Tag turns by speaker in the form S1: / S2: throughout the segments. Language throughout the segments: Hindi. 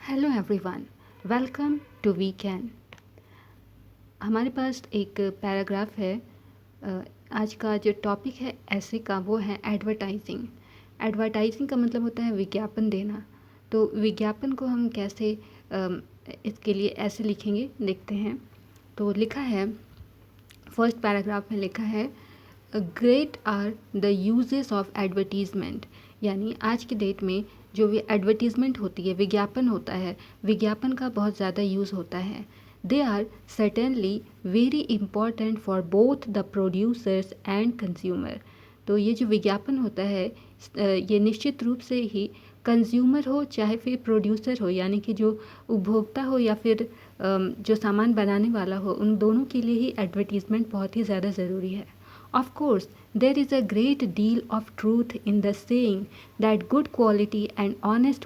S1: Hello everyone, welcome to weekend. हमारे पास एक पैराग्राफ है। आज का जो टॉपिक है ऐसे का वो है एडवर्टाइजिंग। एडवर्टाइजिंग का मतलब होता है विज्ञापन देना। तो विज्ञापन को हम कैसे इसके लिए ऐसे लिखेंगे, देखते हैं। तो लिखा है, फर्स्ट पैराग्राफ में लिखा है, great are the uses of advertisement. यानी आज की डेट में जो भी एडवर्टीज़मेंट होती है, विज्ञापन होता है, विज्ञापन का बहुत ज़्यादा यूज़ होता है। They are certainly very important for both the producers and consumer. तो ये जो विज्ञापन होता है ये निश्चित रूप से ही कंज्यूमर हो चाहे फिर प्रोड्यूसर हो, यानी कि जो उपभोक्ता हो या फिर जो सामान बनाने वाला हो, उन दोनों के लिए ही एडवर्टीज़मेंट बहुत ही ज़्यादा ज़रूरी है। Of course, there is a great deal of truth in the saying that good quality and honest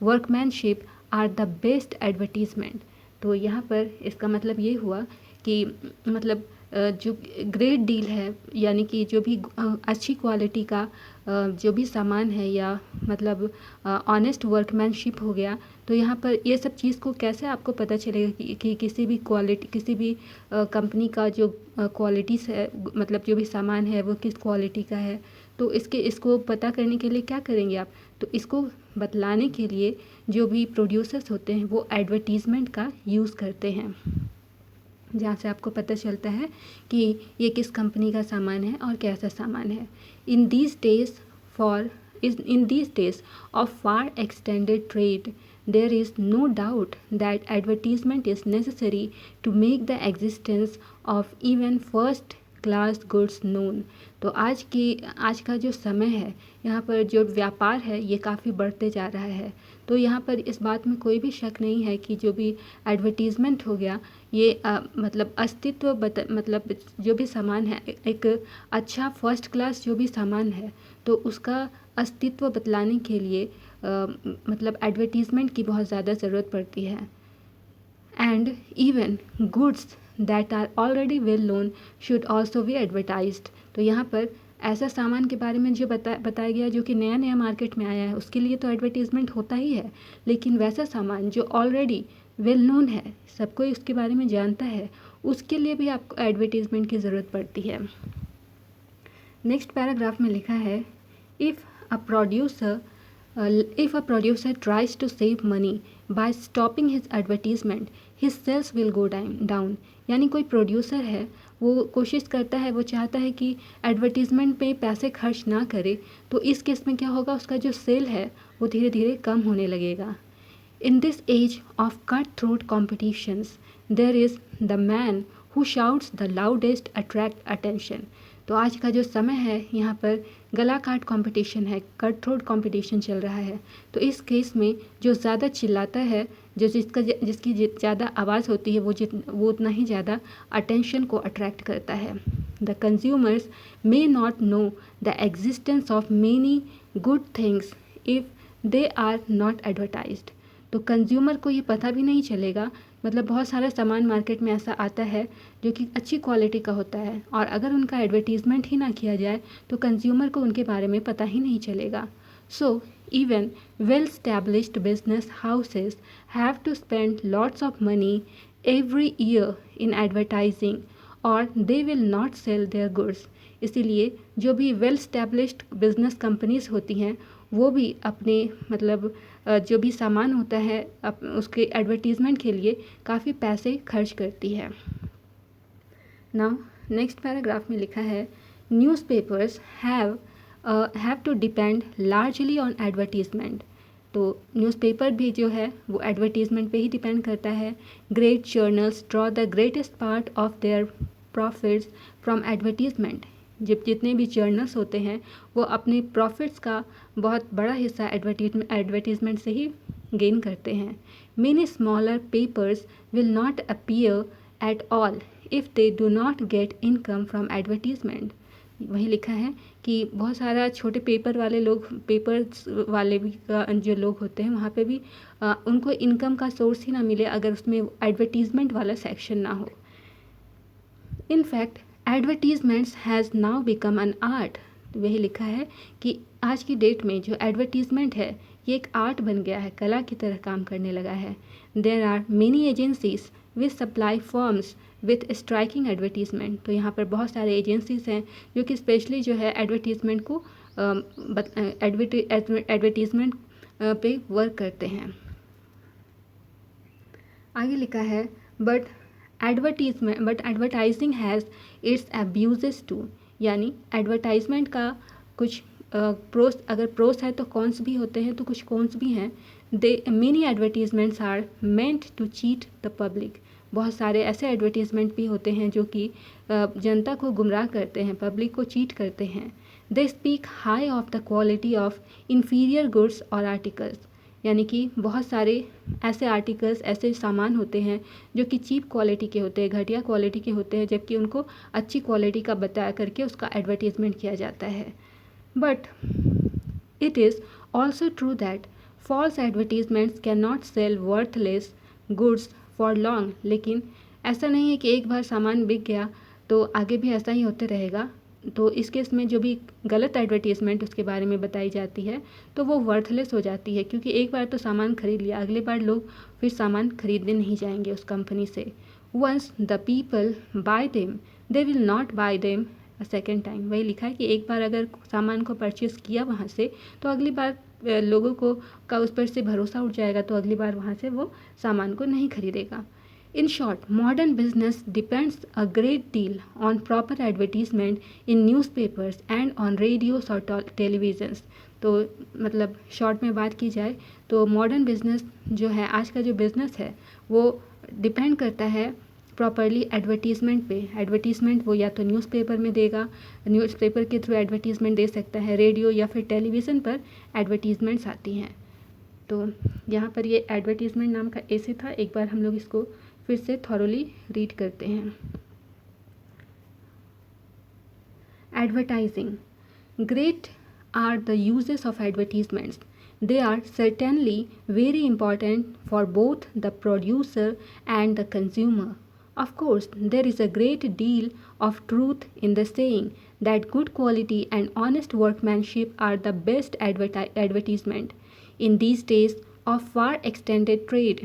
S1: workmanship are the best advertisement. तो यहाँ पर इसका मतलब ये हुआ कि मतलब जो ग्रेट डील है, यानी कि जो भी अच्छी क्वालिटी का जो भी सामान है, या मतलब ऑनेस्ट वर्कमैनशिप हो गया। तो यहाँ पर ये सब चीज़ को कैसे आपको पता चलेगा कि किसी भी क्वालिटी, किसी भी कंपनी का जो क्वालिटीज़ है, मतलब जो भी सामान है वो किस क्वालिटी का है। तो इसको पता करने के लिए क्या करेंगे आप? तो इसको बतलाने के लिए जो भी प्रोड्यूसर्स होते हैं वो एडवर्टीज़मेंट का यूज़ करते हैं, जहाँ से आपको पता चलता है कि ये किस कंपनी का सामान है और कैसा सामान है। In these days of far extended trade there is no doubt that advertisement is necessary to make the existence of even first class goods known. तो आज का जो समय है, यहाँ पर जो व्यापार है ये काफ़ी बढ़ते जा रहा है। तो यहाँ पर इस बात में कोई भी शक नहीं है कि जो भी एडवर्टीज़मेंट हो गया ये मतलब मतलब जो भी सामान है, एक अच्छा फर्स्ट क्लास जो भी सामान है, तो उसका अस्तित्व बतलाने के लिए मतलब एडवर्टीज़मेंट की बहुत ज़्यादा ज़रूरत पड़ती है। And even goods that are already well known should also be advertised. तो यहाँ पर ऐसा सामान के बारे में जो बताया गया जो कि नया नया मार्केट में आया है, उसके लिए तो एडवर्टीज़मेंट होता ही है। लेकिन वैसा सामान जो ऑलरेडी वेल नोन है, सब कोई उसके बारे में जानता है, उसके लिए भी आपको एडवर्टीज़मेंट की ज़रूरत पड़ती है। नेक्स्ट पैराग्राफ में लिखा है, if a producer tries to save money by stopping his advertisement, his sales will go down. यानी कोई प्रोड्यूसर है, वो कोशिश करता है, वो चाहता है कि एडवर्टीज़मेंट पे पैसे खर्च ना करे, तो इस केस में क्या होगा, उसका जो सेल है वो धीरे धीरे कम होने लगेगा। In this age of cutthroat competitions, there is the man who shouts the loudest attract attention. तो आज का जो समय है यहाँ पर गला काट कंपटीशन है, कट थ्रोट कंपटीशन चल रहा है। तो इस केस में जो ज़्यादा चिल्लाता है, जिसकी ज़्यादा आवाज़ होती है, वो उतना ही ज़्यादा अटेंशन को अट्रैक्ट करता है। The consumers may not know the existence of many good things if they are not advertised. तो कंज्यूमर को ये पता भी नहीं चलेगा, मतलब बहुत सारा सामान मार्केट में ऐसा आता है जो कि अच्छी क्वालिटी का होता है, और अगर उनका एडवर्टीज़मेंट ही ना किया जाए तो कंज्यूमर को उनके बारे में पता ही नहीं चलेगा। So even well established business houses have to spend lots of money every year in advertising और they will not sell their goods. इसीलिए जो भी वेल स्टैब्लिश्ड बिजनेस कंपनीज होती हैं वो भी अपने मतलब जो भी सामान होता है उसके एडवर्टीज़मेंट के लिए काफ़ी पैसे खर्च करती है। नाउ नेक्स्ट पैराग्राफ में लिखा है, newspapers have to depend largely on advertisement. तो न्यूज़पेपर भी जो है वो एडवर्टीज़मेंट पे ही डिपेंड करता है। Great journals draw the greatest part of their profits from advertisement. जितने भी जर्नल्स होते हैं वो अपने प्रॉफिट्स का बहुत बड़ा हिस्सा एडवर्टीज़मेंट से ही गेन करते हैं। Many smaller papers will not appear at all if they do not gate income from advertisement. वही लिखा है कि बहुत सारा छोटे पेपर्स वाले भी जो लोग होते हैं वहाँ पे भी उनको इनकम का सोर्स ही ना मिले अगर उसमें एडवर्टीज़मेंट वाला सेक्शन ना हो। In fact advertisements has now become an art. वही लिखा है कि आज की डेट में जो एडवर्टीज़मेंट है ये एक आर्ट बन गया है, कला की तरह काम करने लगा है। There are many agencies which supply forms with striking advertisement. तो यहाँ पर बहुत सारे एजेंसीज हैं जो कि स्पेशली जो है एडवर्टीजमेंट को एडवर्टीजमेंट पे वर्क करते हैं। आगे लिखा है but advertising has its abuses too, यानी एडवर्टाइजमेंट का कुछ प्रोस, अगर प्रोस है तो कॉन्स भी होते हैं, तो कुछ कॉन्स भी हैं। They many advertisements are meant to cheat the public. बहुत सारे ऐसे एडवर्टीजमेंट भी होते हैं जो कि जनता को गुमराह करते हैं, पब्लिक को चीट करते हैं। They speak high of the quality of inferior goods और आर्टिकल्स, यानी कि बहुत सारे ऐसे आर्टिकल्स, ऐसे सामान होते हैं जो कि चीप क्वालिटी के होते हैं, घटिया क्वालिटी के होते हैं, जबकि उनको अच्छी क्वालिटी का बता करके उसका एडवर्टीजमेंट किया जाता है। But it is also true that false advertisements can not sell worthless goods for long. लेकिन ऐसा नहीं है कि एक बार सामान बिक गया तो आगे भी ऐसा ही होते रहेगा। तो इस केस में जो भी गलत एडवर्टीजमेंट उसके बारे में बताई जाती है तो वो वर्थलेस हो जाती है, क्योंकि एक बार तो सामान खरीद लिया, अगली बार लोग फिर सामान खरीदने नहीं जाएंगे उस कंपनी से। Once the people buy them they will not buy them a second time. वही लिखा है कि एक बार अगर सामान को परचेस किया वहाँ से तो अगली बार लोगों को का उस पर से भरोसा उठ जाएगा, तो अगली बार वहाँ से वो सामान को नहीं खरीदेगा। In short, modern business depends a great deal on proper advertisement in newspapers and on radios or televisions। तो मतलब शॉर्ट में बात की जाए तो मॉडर्न बिजनेस जो है, आज का जो बिज़नेस है वो डिपेंड करता है प्रॉपरली एडवर्टीज़मेंट पे। एडवर्टीज़मेंट वो या तो न्यूज़पेपर में देगा, न्यूज़पेपर के थ्रू एडवर्टीज़मेंट दे सकता है, रेडियो या फिर टेलीविज़न पर एडवर्टीज़मेंट्स आती हैं। तो यहाँ पर ये एडवर्टीज़मेंट नाम का ऐसे था, एक बार हम लोग इसको फिर से थॉरोली रीड करते हैं। Advertising, great are the uses of advertisements. They are certainly very important for both the producer and the consumer. Of course, there is a great deal of truth in the saying that good quality and honest workmanship are the best advertisement. In these days of far extended trade,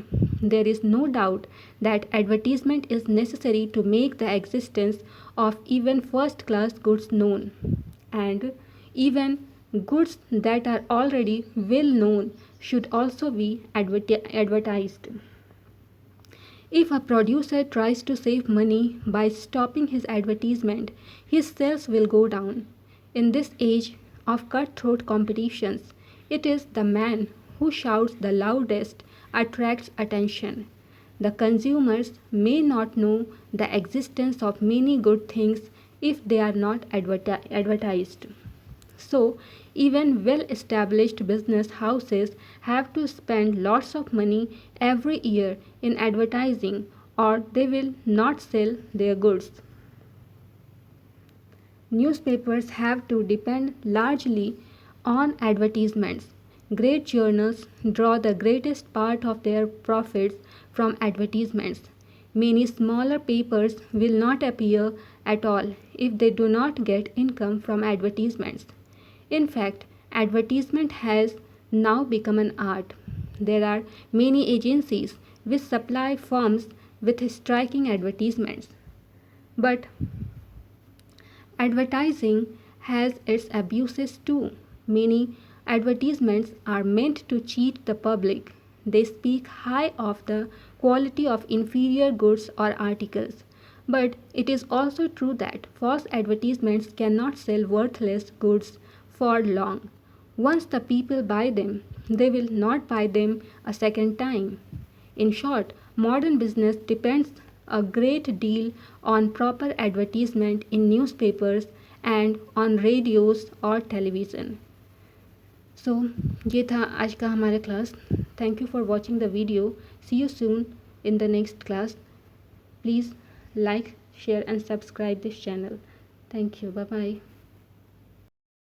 S1: there is no doubt that advertisement is necessary to make the existence of even first class goods known, and even goods that are already well known should also be advertised. If a producer tries to save money by stopping his advertisement, his sales will go down. In this age of cutthroat competitions, it is the man who shouts the loudest attracts attention. The consumers may not know the existence of many good things if they are not advertised. So, even well established business houses have to spend lots of money every year in advertising or they will not sell their goods. Newspapers have to depend largely on advertisements. Great journals draw the greatest part of their profits from advertisements. Many smaller papers will not appear at all if they do not get income from advertisements. In fact, advertisement has now become an art. There are many agencies which supply firms with striking advertisements. But advertising has its abuses too. Many advertisements are meant to cheat the public. They speak high of the quality of inferior goods or articles. But it is also true that false advertisements cannot sell worthless goods for long. Once the people buy them, they will not buy them a second time. In short, modern business depends a great deal on proper advertisement in newspapers and on radios or television. So, ये था आज का हमारा class. Thank you for watching the video. See you soon in the next class. Please like, share and subscribe this channel. Thank you. Bye bye.